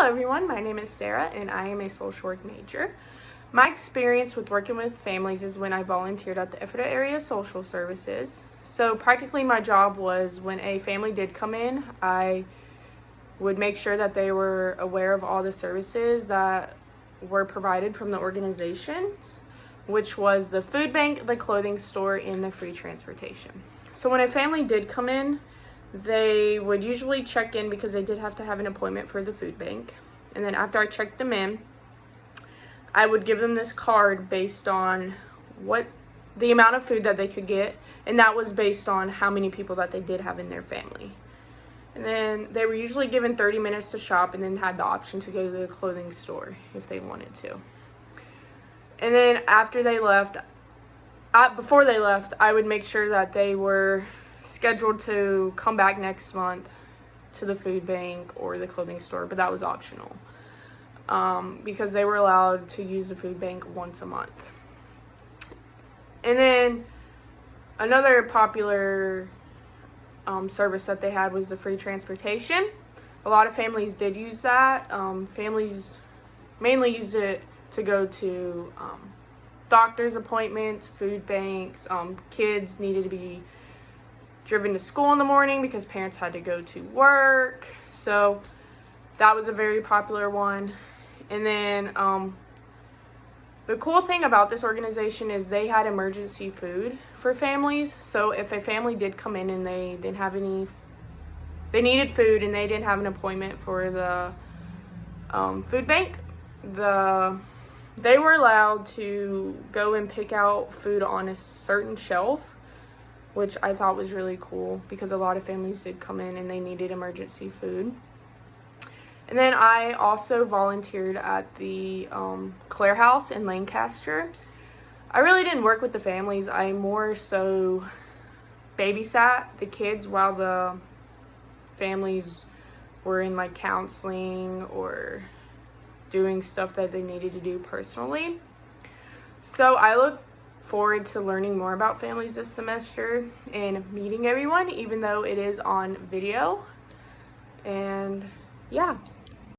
Hello everyone, my name is Sarah and I am a social work major. My experience with working with families is when I volunteered at the Ephrata Area Social Services. So practically my job was when a family did come in, I would make sure that they were aware of all the services that were provided from the organizations, which was the food bank, the clothing store, and the free transportation. So when a family did come in, they would usually check in because they did have to have an appointment for the food bank. And then after I checked them in, I would give them this card based on what the amount of food that they could get, and that was based on how many people that they did have in their family. And then they were usually given 30 minutes to shop and then had the option to go to the clothing store if they wanted to. And then after they left, before they left, I would make sure that they were scheduled to come back next month to the food bank or the clothing store, but that was optional because they were allowed to use the food bank once a month. And then another popular service that they had was the free transportation. A lot of families did use that. Families mainly used it to go to doctor's appointments, food banks. Kids needed to be driven to school in the morning because parents had to go to work. So that was a very popular one. And then the cool thing about this organization is they had emergency food for families. So if a family did come in and they didn't have any, they needed food and they didn't have an appointment for the food bank, they were allowed to go and pick out food on a certain shelf, which I thought was really cool because a lot of families did come in and they needed emergency food. And then I also volunteered at the Clare House in Lancaster. I really didn't work with the families. I more so babysat the kids while the families were in like counseling or doing stuff that they needed to do personally. So I look forward to learning more about families this semester and meeting everyone, even though it is on video. And yeah.